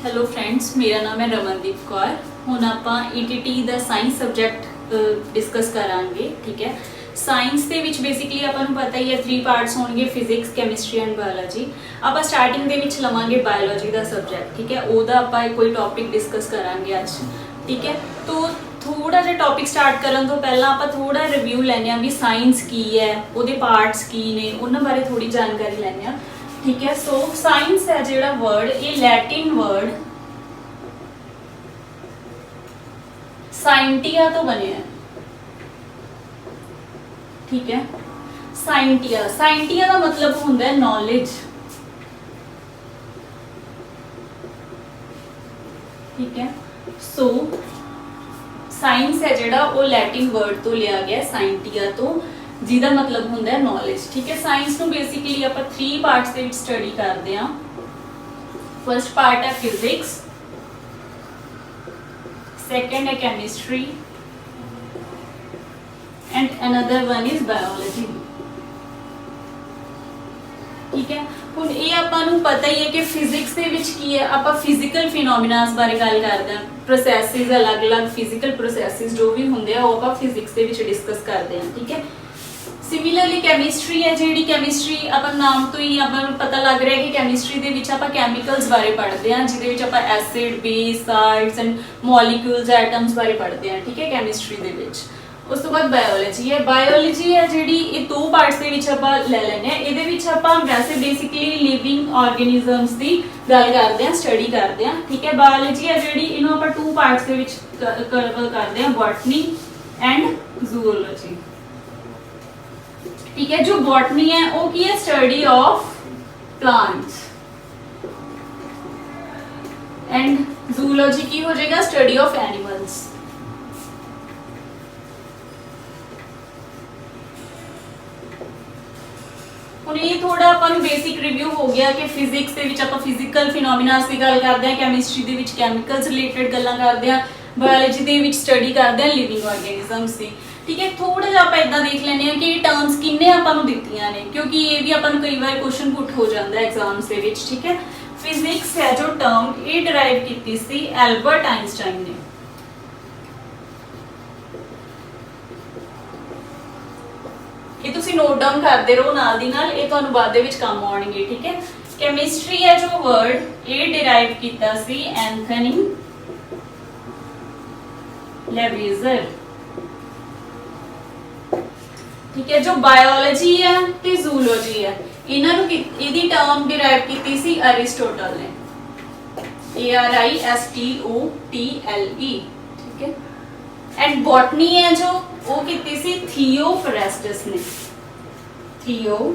Hello friends, मेरा नाम है रमनदीप कौर। हुण आपां ईटीटी दा साइंस सबजैक्ट डिस्कस करांगे। ठीक है, साइंस दे विच बेसिकली आपां नूं पता ही है 3 पार्ट्स होणगे, फिजिक्स, कैमिस्ट्री एंड बायोलॉजी। आपां स्टार्टिंग दे विच लवांगे बायोलॉजी दा सबजैक्ट। ठीक है, ओहदा आपां कोई टॉपिक डिस्कस करांगे अज। ठीक है, तो थोड़ा जिहा टॉपिक स्टार्ट करन तो पहलां आपां थोड़ा रिव्यू लैने आ भी साइंस की है, ओहदे पार्ट्स की ने, उन्हां बारे थोड़ी जानकारी लैने आ। ठीक है, सो साइंस है जिहड़ा वर्ड, ये लैटिन वर्ड साइंटिया तो बने है। ठीक है, साइंटिया, साइंटिया का मतलब होंदा है नॉलेज। ठीक है, सो साइंस है जिहड़ा वो लैटिन वर्ड तो लिया गया साइंटिया तो, जिहदा मतलब होंदा है नॉलेज। ठीक है, साइंस नूं बेसिकली आपां 3 पार्ट्स दे विच स्टडी करदे हां। फर्स्ट पार्ट है फिजिक्स, सेकेंड है chemistry and another one is biology. ठीक है, हुण ये आपां नूं पता ही है कि फिजिक्स दे विच की है, आपां फिजिकल फिनोमिनास बारे गल करदे हां। प्रोसैसिस, अलग अलग फिजिकल प्रोसैसिस जो भी होंदे आ, वो आपां फिजिक्स दे विच डिस्कस करदे हां। ठीक है, सिमिलरली कैमिस्ट्री है जिहड़ी, कैमिस्ट्री अपन नाम तो ही अपन पता लग रहा है कि कैमिस्ट्री दे विच आपां कैमिकल्स बारे पढ़ते हैं, जिहदे विच आपां acid, base, salts and molecules, atoms बारे पढ़ते हैं। ठीक है, कैमिस्ट्री दे विच। उस तो बाद बायोलॉजी है, बायोलॉजी है जिहड़ी, ये 2 पार्ट्स दे विच आपां ले लैने हैं। इहदे विच आपां वैसे बेसिकली लिविंग ऑर्गेनिजम्स दी गल करदे हैं, स्टडी करदे हैं। ठीक है, बायोलॉजी है जिहड़ी, इहनूं आपां 2 पार्ट्स दे विच कवर करदे हैं, बॉटनी एंड जूलॉजी। ठीक है, जो बॉटनी है वो की है study of plants and zoology की हो जाएगा स्टडी ऑफ एनिमल्स। हुण ये थोड़ा अपन बेसिक रिव्यू हो गया कि फिजिक्स दे विच आपां फिजिकल फिनोमिनास की गल करदे हैं, केमिस्ट्री दे विच केमिकल्स रिलेटेड गल्लां करदे हैं, बायोलॉजी दे विच स्टडी करदे हैं लिविंग ऑर्गेनिजम्स दी। ठीक है, थोड़ा जिहा आपां इदां देख लैने आ कि टर्म्स किन्ने आपां नूं दित्तियां ने, क्योंकि ये भी आपां नूं कई बार क्वेश्चन पुट हो जांदा है एग्जाम्स दे विच। ठीक है, फिजिक्स है जो टर्म, ये डिराइव कीती सी एल्बर्ट आइंस्टाइन ने। ये तुसी नोट डाउन करदे रहो नाल दी नाल, ये तुहानूं बाद दे विच काम आउणगे। ठीक है, केमिस्ट्री है जो वर्ड, ये डिराइव कीता सी एंथनी लेवेजर। ठीक है, जो बायोलॉजी है ते जूलॉजी है, इन्हां नूं इहदी टर्म डिराइव कीती सी अरिस्टोटल ने, ARISTOTLE। ठीक है, एंड बॉटनी है जो, वो कीती सी थियोफ्रेस्टस ने, थियोफ्रेस्टस।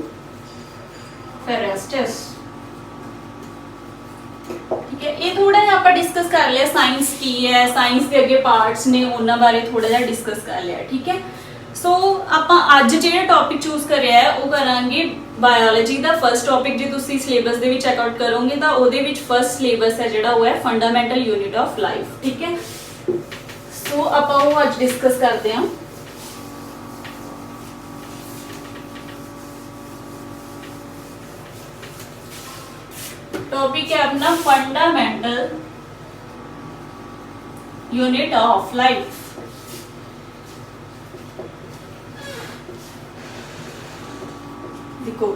ठीक है, ये थोड़ा जिहा आपां डिस्कस कर लिया साइंस की है, साइंस के अगे पार्ट्स ने, उन्हां बारे थोड़ा जिहा डिस्कस कर लिया। ठीक है, सो आपां अज जिहड़ा टॉपिक चूज करिया है वो करांगे बायोलॉजी दा। फर्स्ट टॉपिक जे तुसीं सिलेबस दे विच चेकआउट करोगे तो ओहदे विच फर्स्ट सिलेबस है जिहड़ा वो है फंडामेंटल यूनिट ऑफ लाइफ। ठीक है, सो आपां वो अज डिस्कस करते हैं। टॉपिक है अपना फंडामेंटल यूनिट ऑफ लाइफ। देखो,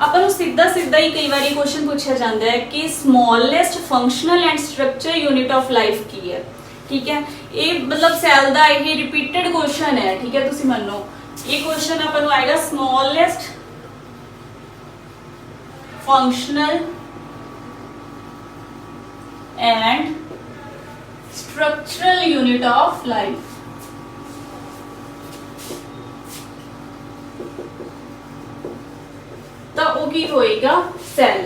अपन सीधा सीधा ही कई बार क्वेश्चन पूछा जाता है कि smallest functional and structure unit of life की है। ठीक है, ये मतलब सैल दा ये रिपीटेड क्वेश्चन है। ठीक है, तुसी मनो ये क्वेश्चन अपन आएगा smallest functional and structural unit of life. तो वो की होएगा सैल।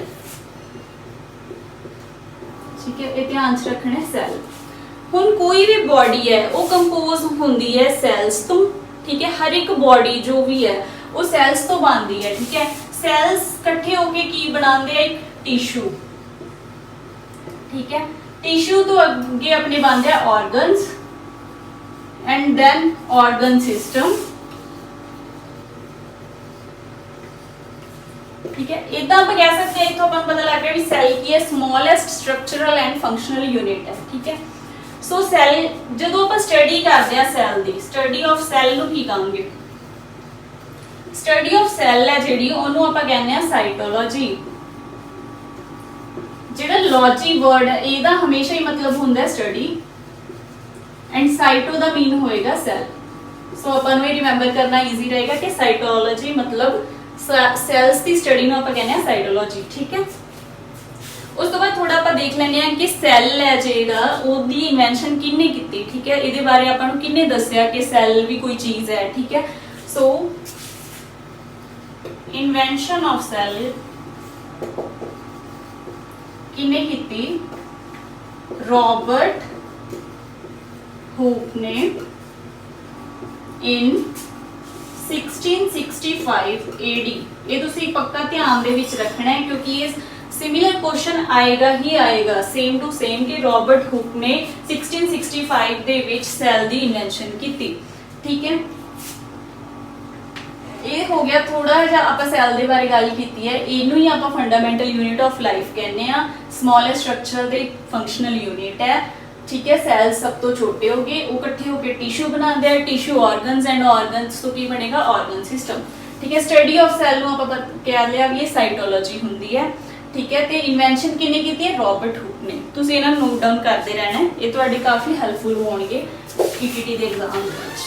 ठीक है, ये ध्यान च रखना सैल। हुण कोई भी बॉडी है वो कंपोज होंदी है सैल्स तो। ठीक है, हर एक बॉडी जो भी है वो सैल्स तो बनती है। ठीक है, सैल्स इकट्ठे होके की बनाते हैं, एक टिश्यू। ठीक है, टिश्यू तो अगे अपने बनते हैं organs and then organ system ठीक है। इदा आप कह सकते हैं, इथों अपन पता लग रहा है भी सैल की है, smallest structural and functional unit है। ठीक है। सो सैल जो आप स्टडी करते हैं सैल की, स्टडी ऑफ सैल नूं की कहांगे, स्टडी ऑफ सैल है जिहड़ी ओनू आपां कहने आ साइटोलॉजी। जिहड़ा लॉजी वर्ड है इहदा हमेशा ही मतलब हुंदा है स्टडी, एंड साइटो दा मीन होएगा सैल। सो अपन में रिमेंबर करना इजी रहेगा कि साइटोलॉजी मतलब सैल्स की स्टडी नूं आपां कहने आ साइटोलॉजी। ठीक है। उस तो बाद थोड़ा आप देख लेने कि सैल है जेड़ा ओदी इन्वेंशन किन्ने कीती। ठीक है। इहदे बारे आपां नूं किन्ने दस्सिया कि सैल भी कोई चीज है। ठीक है। सो इन्वेंशन ऑफ सैल किन्ने कीती, रॉबर्ट हुक ने इन 1665 AD। ये तुसी पक्का ध्यान दे विच रखना है क्योंकि ये सिमिलर क्वेश्चन आएगा ही आएगा सेम टू सेम कि रॉबर्ट हुक ने 1665 दे विच सैल दी इन्वेंशन कीती। ठीक है। ये हो गया थोड़ा जिहा आपां सैल दे बारे गल कीती है, इनू ही आपां फंडामेंटल यूनिट ऑफ लाइफ कहने आ, स्मॉलेस्ट स्ट्रक्चर दे फंक्शनल यूनिट है। ठीक है। सैल सब तो छोटे हो गए, वो इकट्ठे होकर टिश्यू बनाते हैं, टिश्यू ऑर्गन्स एंड ऑर्गन्स तो की बनेगा ऑर्गन सिस्टम। ठीक है। स्टडी ऑफ सैल नूं आपां कह लिया भी ये साइटोलॉजी हुंदी है। ठीक है। ते इन्वेंशन किन्ने कीती है, रॉबर्ट हुक ने। तुसीं इन्हां नूं नोट डाउन करते रहना है, ये तुहाडे काफी हेल्पफुल होणगे पीटीटी दे एग्जाम विच।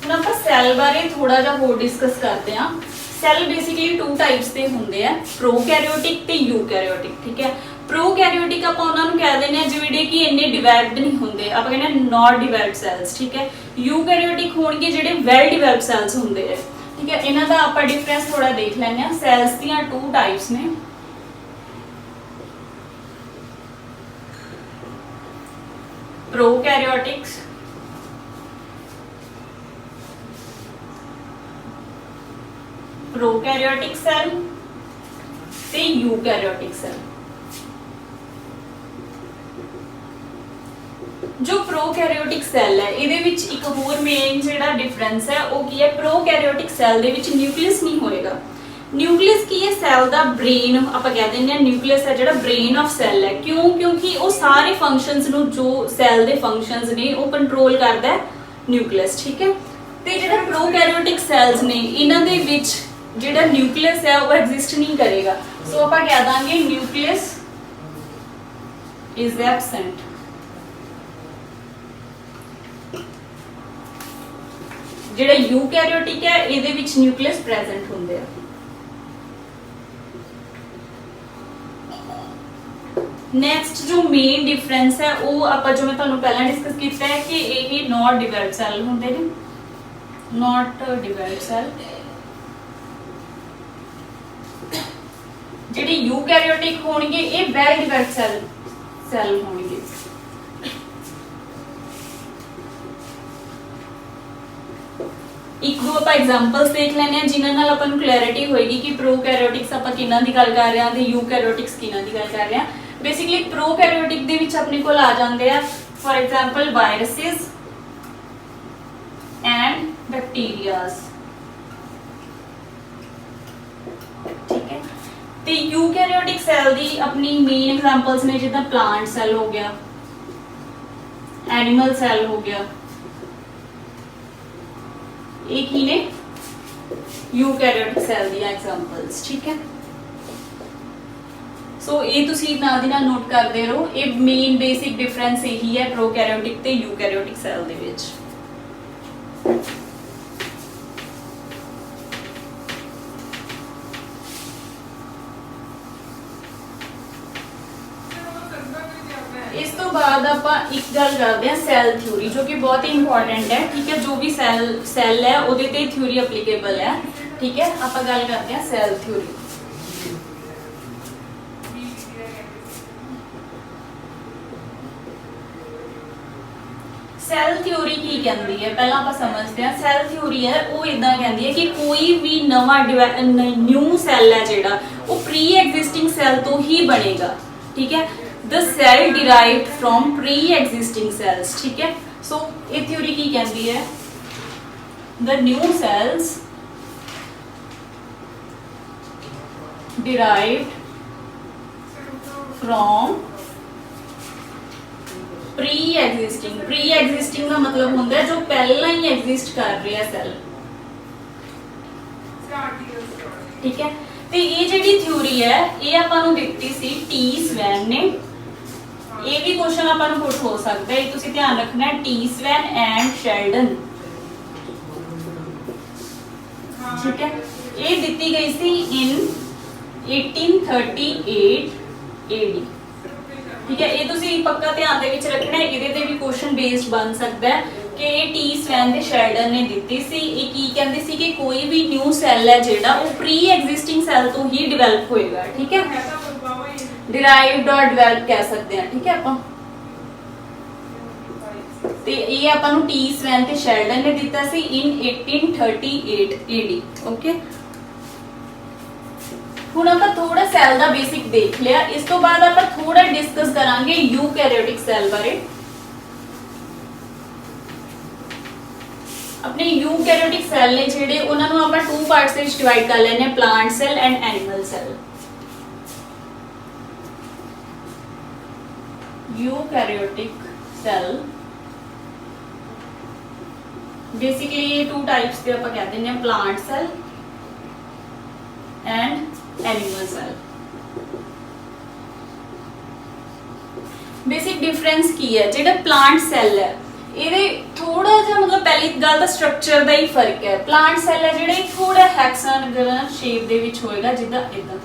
हुण आपां सैल बारे थोड़ा जिहा होर डिस्कस करते हैं। सैल बेसिकली टू टाइप्स के होंगे है, प्रोकैरियोटिक ते यूकैरियोटिक। ठीक है। प्रोकैरियोटिक आप उन्होंने कह देने जिहड़े कि इन्ने डिवेल्प्ड नहीं होंगे, आप कहने नॉट डिवेल्प्ड सैल्स। ठीक है। यूकैरियोटिक होंगे जिहड़े वैल डिवेल्प्ड सैल्स होंगे है। ठीक है। इन्हां दा आप डिफरेंस थोड़ा देख लैंदे आ। सैल्स दीयां टू टाइप्स ने, प्रोकैरियोटिक्स प्रोकैरियोटिक सैल ते यूकैरियोटिक सैल। जो प्रोकैरियोटिक सैल है इहदे विच एक होर मेन जिहड़ा डिफरेंस है वो की है, प्रोकैरियोटिक सैल दे विच न्यूक्लियस नहीं होएगा। न्यूक्लियस की है सैल दा ब्रेन, आपां कह दिंदे आ न्यूक्लियस है जिहड़ा ब्रेन ऑफ सैल है। क्यों? क्योंकि वो सारे फंक्शनस नूं जो सैल दे फंक्शनस ने वो कंट्रोल करदा है न्यूक्लियस। ठीक है। ते जिहड़ा प्रोकैरियोटिक सैल्स ने इन्हां दे विच जिहड़ा न्यूक्लियस है वो एग्जिस्ट नहीं करेगा। सो आपां कह दांगे न्यूक्लियस इज एब्सेंट। जिहड़ा यूकैरियोटिक है इहदे विच न्यूक्लियस प्रेजेंट हुंदे आ। नेक्स्ट जो मेन डिफरेंस है वो आपां जो मैं तुहानूं पहला डिस्कस कीता है कि ये नॉट डिवेल्प्ड सैल हुंदे ने, नॉट डिवेल्प्ड सैल। जिहड़े यूकैरियोटिक होणगे ये वेल डिवेल्प्ड सैल होणगे। एक दो आप एग्जांपल्स देख लेने जिन्हां नाल आपां नूं क्लैरिटी होएगी कि प्रोकैरियोटिक्स आपां किन्हां दी गल कर रहे हां ते यूकैरियोटिक्स किन्हां दी गल कर रहे हां। बेसिकली प्रोकैरियोटिक दे विच अपने कोल आ जांदे आ for example viruses and bacterias. ठीक है। ते यूकैरियोटिक सैल दी अपनी मेन एग्जांपल्स ने जिद्दां प्लांट सैल हो गया, एनिमल सैल हो गया, एक ही ने यूकैरियोटिक सैल दी एग्जांपल्स। ठीक है। सो ये तुसी नाल दी नाल नोट करदे रहो, ये मेन बेसिक डिफरेंस यही है प्रोकैरियोटिक ते यूकैरियोटिक सैल दे विच। इस तो बाद आपां एक गल करते हैं सैल थ्योरी जो कि बहुत ही इंपॉर्टेंट है। ठीक है। जो भी सैल है उहदे ते थ्योरी एप्लीकेबल है। ठीक है। आपां गल करते हैं सैल थ्योरी। सैल थ्योरी की कहती है पहला आप समझते हैं। सैल थ्योरी है वो इदा कहती है कि कोई भी नवा न्यू सैल है जिहड़ा वो प्री एग्जिस्टिंग सैल तो ही बनेगा। ठीक है। The cell derived from pre existing cells. ठीक है। सो ये थ्योरी की कहती है, the new cells derived from pre existing का मतलब होंदा है जो पहला ही एग्जिस्ट कर रहा है सैल, ठीक है। तो ये जिहड़ी थ्योरी है ये आपां नूं दित्ती सी टी स्वैन ने, ये भी क्वेश्चन आपां नूं पुट हो सकता है, तुसीं ध्यान रखना है, टी स्वैन एंड शेल्डन, ठीक है। ये दित्ती गई सी इन 1838 AD, ठीक है। ये तुसीं पक्का ध्यान दे विच रखना है, इहदे ते भी क्वेश्चन बेस्ड बन सकता है कि ये टी स्वैन ते शेल्डन ने दित्ती सी। ये की कहंदे सी कि कोई भी न्यू सैल है जिहड़ा वो प्री एग्जिस्टिंग सैल तो ही डिवेलप होएगा, ठीक है, डिराइव्ड और डिवेलप कह सकते हैं, ठीक है आपां। ते ये आपां नूं टी स्वैन ते शेल्डन ने दित्ता सी इन 1838 AD, ओके। हुण आपां थोड़ा सैल दा बेसिक देख लिया, इस तो बाद आपां थोड़ा डिस्कस करांगे यूकैरियोटिक सैल बारे। अपने यूकैरियोटिक सैल ने जिहड़े उन्हां नूं आपां टू पार्ट्स विच डिवाइड कर लैने, plant cell and animal cell. Eukaryotic cell basically two types दे आपां कह दिंदे हैं, plant cell and animal cell. Basic difference की है, जेड़ा प्लांट सैल है ਇਹਦੇ थोड़ा ਜਿਹਾ मतलब पहली गल ਤਾਂ स्ट्रक्चर ਦਾ ਹੀ फर्क है। प्लांट सैल है ਜਿਹੜੇ थोड़ा ਹੈਕਸਾਗਨ शेप ਦੇ ਵਿੱਚ ਹੋਏਗਾ, ਜਿੱਦਾਂ ਇਦਾਂ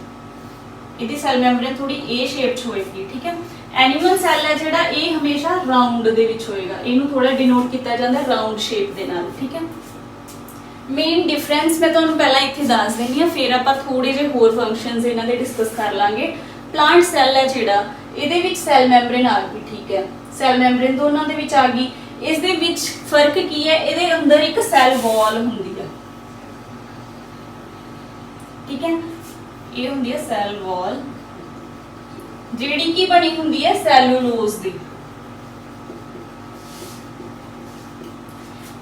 ਇਹਦੀ ਸੈਲ ਮੈਂਬਰੇਨ ਥੋੜੀ ਇਹ ਸ਼ੇਪ 'ਚ ਹੋਏਗੀ, ਠੀਕ ਹੈ। ਐਨੀਮਲ ਸੈਲ ਹੈ ਜਿਹੜਾ ਇਹ ਹਮੇਸ਼ਾ ਰਾਉਂਡ ਦੇ ਵਿੱਚ ਹੋਏਗਾ, ਇਹਨੂੰ ਥੋੜਾ ਡਿਨੋਟ ਕੀਤਾ ਜਾਂਦਾ ਰਾਉਂਡ ਸ਼ੇਪ ਦੇ ਨਾਲ, ਠੀਕ ਹੈ। ਮੇਨ ਡਿਫਰੈਂਸ ਮੈਂ ਤੁਹਾਨੂੰ ਪਹਿਲਾਂ ਇੱਥੇ ਦੱਸ ਦਿੰਦੀ ਹਾਂ, ਫਿਰ ਆਪਾਂ ਥੋੜੇ ਜਿਹੇ ਹੋਰ ਫੰਕਸ਼ਨਸ ਇਹਨਾਂ ਦੇ ਡਿਸਕਸ ਕਰ ਲਾਂਗੇ। ਪਲਾਂਟ ਸੈਲ ਹੈ ਜਿਹੜਾ ਇਹਦੇ ਵਿੱਚ ਸੈਲ ਮੈਂਬਰੇਨ ਆ ਗਈ, ਠੀਕ ਹੈ, ਸੈਲ ਮੈਂਬਰੇਨ ਦੋਨਾਂ ਦੇ ਵਿੱਚ ਆ ਗਈ। ਇਸ ਦੇ ਵਿੱਚ ਫਰਕ ਕੀ ਹੈ, ਇਹਦੇ ਅੰਦਰ ਇੱਕ ਸੈਲ ਵਾਲ ਹੁੰਦੀ ਹੈ, ਠੀਕ ਹੈ। ਇਹ ਹੁੰਦੀ ਹੈ ਸੈਲ ਵਾਲ ਜਿਹੜੀ ਕੀ ਬਣੀ ਹੁੰਦੀ ਹੈ ਸੈਲੂਲੋਜ਼ ਦੀ,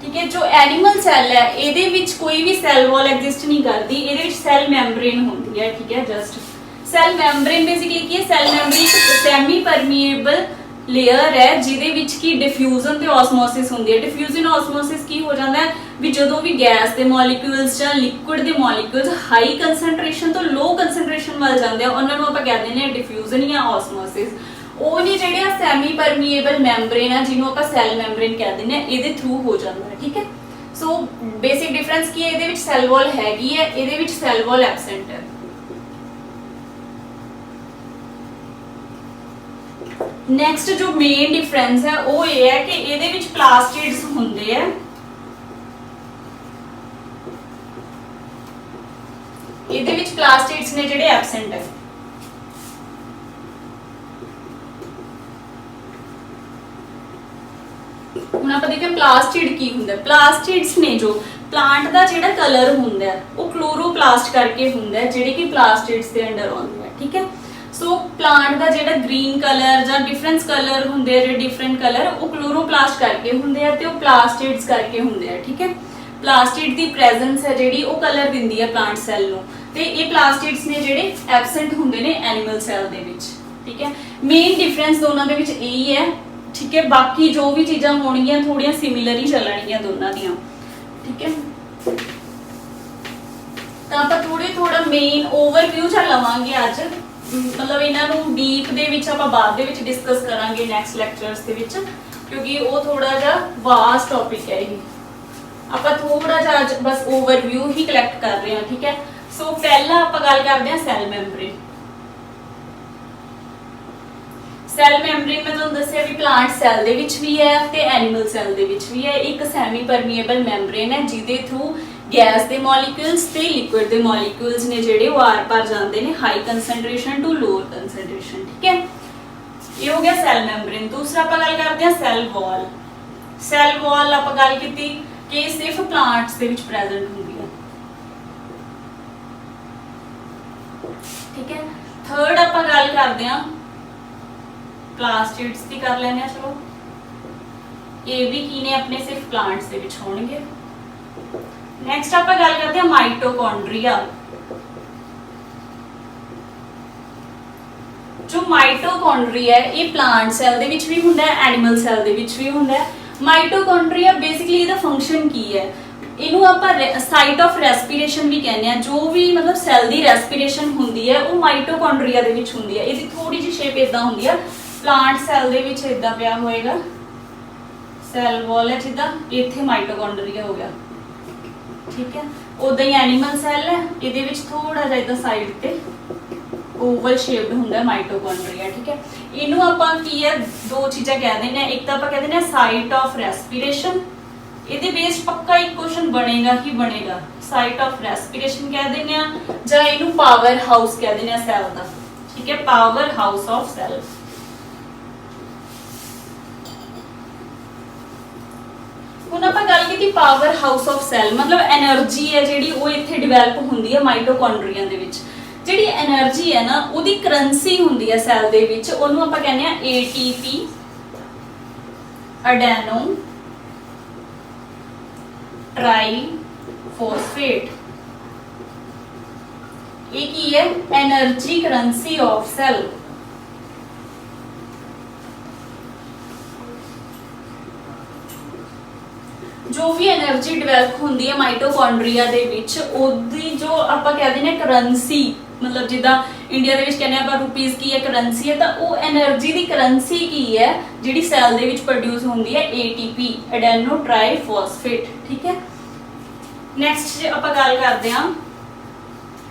ठीक है। जो एनिमल सैल है ਇਹਦੇ ਵਿੱਚ ਕੋਈ ਵੀ ਸੈਲ ਵਾਲ ਐਗਜ਼ਿਸਟ ਨਹੀਂ ਕਰਦੀ, ਇਹਦੇ ਵਿੱਚ ਸੈਲ ਮੈਂਬਰੇਨ ਹੁੰਦੀ ਹੈ, ਠੀਕ ਹੈ। ਜਸਟ ਸੈਲ ਮੈਂਬਰੇਨ ਬੇਸਿਕਲੀ ਕੀ ਹੈ, ਸੈਲ ਮੈਂਬਰੇਨ ਇੱਕ ਸੈਮੀ ਪਰਮੀਏਬਲ ਲੇਅਰ ਹੈ ਜਿਹਦੇ ਵਿੱਚ ਕੀ ਡਿਫਿਊਜ਼ਨ ਤੇ ਆਸਮੋਸਿਸ ਹੁੰਦੀ ਹੈ। ਡਿਫਿਊਜ਼ਨ ਆਸਮੋਸਿਸ ਕੀ ਹੋ ਜਾਂਦਾ ਹੈ ਵੀ ਜਦੋਂ ਵੀ ਗੈਸ ਦੇ ਮੋਲੀਕਿਊਲਸ ਜਾਂ ਲਿਕੁਇਡ ਦੇ ਮੋਲੀਕਿਊਲਸ ਹਾਈ ਕਨਸੈਂਟ੍ਰੇਸ਼ਨ ਤੋਂ ਲੋ ਕਨਸੈਂਟ੍ਰੇਸ਼ਨ ਵੱਲ ਜਾਂਦੇ ਆ, ਉਹਨਾਂ ਨੂੰ ਆਪਾਂ ਕਹਿ ਦਿੰਦੇ ਹਾਂ ਡਿਫਿਊਜ਼ਨ ਜਾਂ ਆਸਮੋਸਿਸ। ਉਹ ਨਹੀਂ ਜਿਹੜੇ ਸੈਮੀ ਪਰਮੀਏਬਲ ਮੈਂਬਰੇਨ ਆ ਜਿਹਨੂੰ ਆਪਾਂ ਸੈਲ ਮੈਂਬਰੇਨ ਕਹਿ ਦਿੰਦੇ ਆ, ਇਹਦੇ ਥਰੂ ਹੋ ਜਾਂਦਾ ਹੈ, ਠੀਕ ਹੈ। ਸੋ ਬੇਸਿਕ ਡਿਫਰੈਂਸ ਕੀ ਹੈ, ਇਹਦੇ ਵਿੱਚ ਸੈਲ ਵਾਲ ਹੈਗੀ ਹੈ, ਇਹਦੇ ਵਿੱਚ ਸੈਲ ਵਾਲ ਐਬਸੈਂਟ ਹੈ। ਨੈਕਸਟ ਜੋ ਮੇਨ ਡਿਫਰੈਂਸ ਹੈ ਉਹ ਇਹ ਹੈ ਕਿ ਇਹਦੇ ਵਿੱਚ ਪਲਾਸਟਿਡਸ ਹੁੰਦੇ ਆ, ਇਹਦੇ ਵਿੱਚ ਪਲਾਸਟਿਡਸ ਨੇ ਜਿਹੜੇ ਐਬਸੈਂਟ ਹੈ। ਹੁਣ ਆਪਾਂ ਦੇਖਾਂ ਪਲਾਸਟਿਡ ਕੀ ਹੁੰਦਾ। ਪਲਾਸਟਿਡਸ ਨੇ ਜੋ ਪਲਾਂਟ ਦਾ ਜਿਹੜਾ ਕਲਰ ਹੁੰਦਾ ਉਹ ਕਲੋਰੋਪਲਾਸਟ ਕਰਕੇ ਹੁੰਦਾ ਜਿਹੜੇ ਕਿ ਪਲਾਸਟਿਡਸ ਦੇ ਅੰਡਰ ਆਉਂਦੇ ਆ, ਠੀਕ ਹੈ। ਸੋ ਪਲਾਂਟ ਦਾ ਜਿਹੜਾ ਗ੍ਰੀਨ ਕਲਰ ਜਾਂ ਡਿਫਰੈਂਸ ਕਲਰ ਹੁੰਦੇ ਆ, ਜਿਹੜੇ ਡਿਫਰੈਂਟ ਕਲਰ ਉਹ ਕਲੋਰੋਪਲਾਸਟ ਕਰਕੇ ਹੁੰਦੇ ਆ ਤੇ ਉਹ ਪਲਾਸਟਿਡਸ ਕਰਕੇ ਹੁੰਦੇ ਆ, ਠੀਕ ਹੈ। ਪਲਾਸਟਿਡ ਦੀ ਪ੍ਰੈਜ਼ੈਂਸ ਹੈ ਜਿਹੜੀ ਉਹ ਕਲਰ ਦਿੰਦੀ ਹੈ ਪਲਾਂਟ ਸੈਲ ਨੂੰ, ਤੇ ਇਹ ਪਲਾਸਟਿਡਸ ਨੇ ਜਿਹੜੇ ਐਬਸੈਂਟ ਹੁੰਦੇ ਨੇ ਐਨੀਮਲ ਸੈਲ ਦੇ ਵਿੱਚ, ਠੀਕ ਹੈ। ਮੇਨ ਡਿਫਰੈਂਸ ਦੋਨਾਂ ਦੇ ਵਿੱਚ ਇਹੀ ਹੈ, ठीक है। बाकी जो भी चीज़ां होणगियां थोड़ियां सिमिलर ही चलणगियां दोनों दियां, ठीक है। तो आपां थोड़ा मेन ओवरव्यू च लवांगे अज, मतलब इन्हां नूं डीप दे विच आपां बाद दे विच डिस्कस करांगे नैक्सट लैक्चरस दे विच, क्योंकि वो थोड़ा जिहा वास्ट टॉपिक है। ये आपां थोड़ा जिहा अज बस ओवरव्यू ही कलैक्ट कर रहे हैं, ठीक है। सो पहला आपां गल करदे हां सैल मैंबरेन। सैल मैंबरेन मैं तुहानूं दस्सिया भी प्लांट सैल दे विच भी है ते एनिमल सैल दे विच भी है। एक सैमी परमीएबल मैंबरेन है जिहदे थ्रू गैस दे मॉलिक्यूल्स ते लिक्विड दे मॉलिक्यूल्स ने जिहड़े वो आर पार जांदे ने high concentration to lower concentration, ठीक है। ये हो गया सैल मैंबरेन। दूसरा आपां गल करदे हां सैल वॉल। सैल वॉल आपां गल कीती कि सिर्फ प्लांट्स दे विच प्रेजेंट हुंदी है, ठीक है। थर्ड आपां गल करदे हां प्लास्टिड्स की कर लेने, चलो ਇਹ ਵੀ ਕੀ ਨੇ ਆਪਣੇ ਸਿਰਫ ਪਲਾਂਟਸ ਦੇ ਵਿੱਚ ਹੋਣਗੇ। ਨੈਕਸਟ ਆਪਾਂ ਗੱਲ ਕਰਦੇ ਹਾਂ ਮਾਈਟੋਕੌਂਡਰੀਆ। ਜੋ ਮਾਈਟੋਕੌਂਡਰੀਆ ਹੈ ਇਹ ਪਲਾਂਟ ਸੈੱਲ ਦੇ ਵਿੱਚ ਵੀ ਹੁੰਦਾ ਹੈ, ਐਨੀਮਲ ਸੈੱਲ ਦੇ ਵਿੱਚ ਵੀ ਹੁੰਦਾ ਹੈ। ਮਾਈਟੋਕੌਂਡਰੀਆ ਬੇਸਿਕਲੀ ਇਹਦਾ ਫੰਕਸ਼ਨ ਕੀ ਹੈ, ਇਹਨੂੰ ਆਪਾਂ ਸਾਈਟ ਆਫ ਰੈਸਪੀਰੇਸ਼ਨ ਵੀ ਕਹਿੰਦੇ ਆ। ਜੋ ਵੀ ਮਤਲਬ ਸੈੱਲ ਦੀ ਰੈਸਪੀਰੇਸ਼ਨ ਹੁੰਦੀ ਹੈ ਉਹ ਮਾਈਟੋਕੌਂਡਰੀਆ ਦੇ ਵਿੱਚ ਹੁੰਦੀ ਹੈ। ਇਹਦੀ ਥੋੜੀ ਜਿਹੀ ਸ਼ੇਪ ਇਦਾਂ ਹੁੰਦੀ ਹੈ, ਪਲਾਂਟ ਸੈੱਲ ਦੇ ਵਿੱਚ ਇਦਾਂ ਪਿਆ ਹੋਏਗਾ, ਸੈੱਲ ਵਾਲ ਹੈ ਜਿੱਦਾਂ, ਇੱਥੇ ਮਾਈਟੋਕੌਂਡਰੀਆ ਹੋ ਗਿਆ, ਠੀਕ ਹੈ। ਉਦਾਂ ਹੀ ਐਨੀਮਲ ਸੈੱਲ ਹੈ, ਇਹਦੇ ਵਿੱਚ ਥੋੜਾ ਜਿਹਾ ਇਦਾਂ ਸਾਈਡ ਤੇ ओवल शेप्ड ਹੁੰਦਾ ਹੈ ਮਾਈਟੋਕੌਂਡਰੀਆ, ਠੀਕ ਹੈ। ਇਹਨੂੰ ਆਪਾਂ ਕੀ ਹੈ ਦੋ ਚੀਜ਼ਾਂ ਕਹਿ ਦਿੰਦੇ ਆ, ਇੱਕ ਤਾਂ ਆਪਾਂ ਕਹਿ ਦਿੰਦੇ ਆ ਸਾਈਟ ਆਫ ਰੈਸਪੀਰੇਸ਼ਨ, ਇਹਦੇ ਬੇਸ ਪੱਕਾ ਇੱਕ ਕੁਐਸਚਨ ਬਣੇਗਾ ਹੀ ਬਣੇਗਾ, ਸਾਈਟ ਆਫ ਰੈਸਪੀਰੇਸ਼ਨ ਕਹਿ ਦਿੰਦੇ ਆ, ਜਾਂ ਇਹਨੂੰ ਪਾਵਰ ਹਾਊਸ ਕਹਿ ਦਿੰਦੇ ਆ ਸੈੱਲ ਦਾ, ਠੀਕ ਹੈ, ਪਾਵਰ ਹਾਊਸ ਆਫ ਸੈੱਲ। ਹੁਣ ਆਪਾਂ ਗੱਲ ਕੀਤੀ ਪਾਵਰ ਹਾਊਸ ਆਫ ਸੈੱਲ, ਮਤਲਬ એનર્ਜੀ ਹੈ ਜਿਹੜੀ ਉਹ ਇੱਥੇ ਡਿਵੈਲਪ ਹੁੰਦੀ ਹੈ ਮਾਈਟੋਕੌਂਡਰੀਆ ਦੇ ਵਿੱਚ। ਜਿਹੜੀ એનર્ਜੀ ਹੈ ਨਾ ਉਹਦੀ ਕਰੰਸੀ ਹੁੰਦੀ ਹੈ ਸੈੱਲ ਦੇ ਵਿੱਚ, ਉਹਨੂੰ ਆਪਾਂ ਕਹਿੰਦੇ ਆ ATP, ਅਡੈਨੋ ਟ੍ਰਾਈਫੋਸਫੇਟ। ਇਹ ਕੀ ਹੈ, એનર્ਜੀ ਕਰੰਸੀ ਆਫ ਸੈੱਲ। जो भी एनर्जी डिवेलप होती है माइटोकॉन्ड्रिया दे विच, ओदी जो आप कहते हैं करंसी, मतलब जिदा इंडिया दे विच कहने आप रुपीज़ की है करंसी है, तो वो एनर्जी की करंसी की है जिहड़ी सैल दे विच प्रोड्यूस होती है ATP, एडेनो ट्राईफॉस्फेट, ठीक है। नैक्सट आप गल करते हैं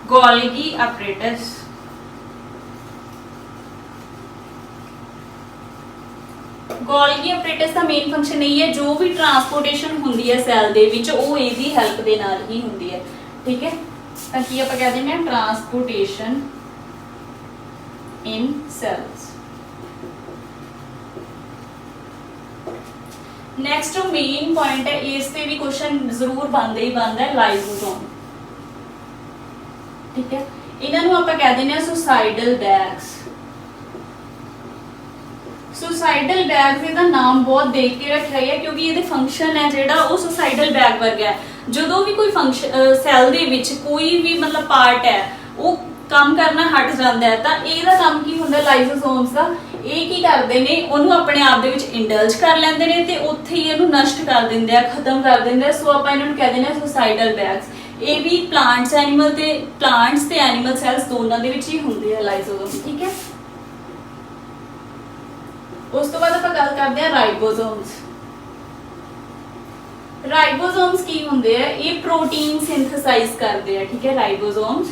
गोल्गी अपरेटस। गोल्गी अपरेटस का मेन फंक्शन यही है, जो भी ट्रांसपोर्टेशन होंदी है सैल दे विच वो इसदी हेल्प दे नाल ही होंदी है, ठीक है। तो की आप कह देंगे ट्रांसपोर्टेशन इन सैल्स। नैक्सट जो मेन पॉइंट है, इस पे भी क्वेश्चन जरूर बनता ही बनता है, लाइसोसोम, ठीक है। इन्हों आप कह देंगे सुसाइडल बैग्स। सुसाइडल बैग का नाम बहुत देख के रखा है क्योंकि ये फंक्शन है जोड़ा वो सुसाइडल बैग वर्गा है। जो भी कोई फंक्शन सैल दे विच कोई भी मतलब पार्ट है वो काम करना हट जाता है, तो यदा काम की होंगे लाइसोसोम्स का, ये की करते हैं उन्होंने अपने आप दे विच इंडल्ज कर लेंगे ने ते उत्थे ही इहनूं नष्ट कर देंगे, खत्म कर देंगे। सो आप इन्होंने कह देंगे सुसाइडल बैग्स। ये भी प्लांट्स ते एनिमल सैल्स दोनों के विच ही होंगे लाइसोसोम, ठीक है। उस तो बाद आप गल करते हैं राइबोसोम्स। राइबोसोम्स की होंगे है, ये प्रोटीन सिंथेसाइज करते हैं, ठीक है। राइबोसोम्स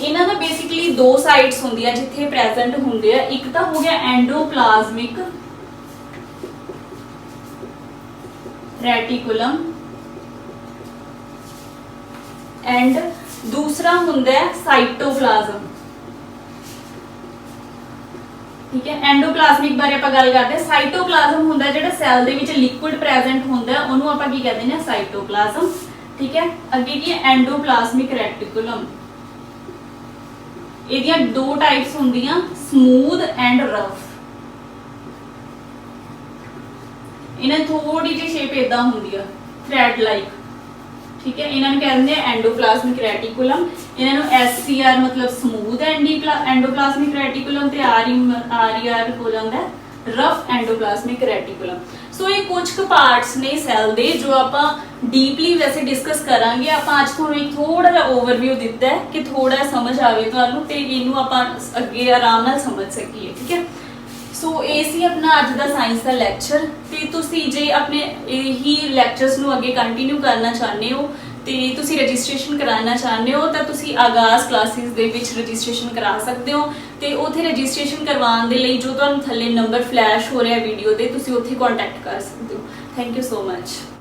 इन्हां दा बेसिकली दो साइट्स होंदी है जिथे प्रेजेंट होंगे है, एक तो हो गया एंडोप्लाज्मिक रेटिकुलम एंड दूसरा होंगे है साइटोप्लाज्म, ठीक है। एंडोप्लाज्मिक बारे आप गल करते हैं। साइटोप्लाज्म होंदा जिहड़ा सैल दे विच लिक्विड प्रेजेंट होंदा उहनूं आपां की कहते हैं साइटोप्लाज्म, ठीक है। अगे की एंडोप्लाज्मिक रेटिकुलम, इहदियां दो टाइप्स होंदियां, स्मूथ एंड रफ। इन्हां थोड़ी जी शेप इदां होंदी है थ्रेड लाइक, ठीक है। इन्होंने कहते हैं एंडोप्लाज्मिक रेटिकुलम, इन्होंने SCR मतलब स्मूथ एंडोप्लाज्मिक रेटिकुलम ते RER हो जाता है रफ एंडोप्लाज्मिक रेटिकुलम। सो ये कुछ पार्ट्स ने सैल दे जो आप डीपली वैसे डिस्कस करांगे। आप अज थोड़ा एक थोड़ा जा ओवरव्यू दिता है कि थोड़ा समझ आए तुहानूं ते इनू आप अगे आराम नाल समझ सकीए, ठीक है। सो ये सी अपना अज का साइंस का लैक्चर। तो तुसी जे अपने यही लैक्चरस नूं अगे कंटिन्यू करना चाहते हो तो तुसी रजिस्ट्रेशन कराना चाहते हो तो तुसी आगाज़ क्लासिस दे विच रजिस्ट्रेशन करा सकते हो। तो उत्थे रजिस्ट्रेशन करवाने दे लई जो तुहानूं थल्ले नंबर फ्लैश हो रहा वीडियो दे तुसी उत्थे कॉन्टैक्ट कर सकते हो। Thank you so much.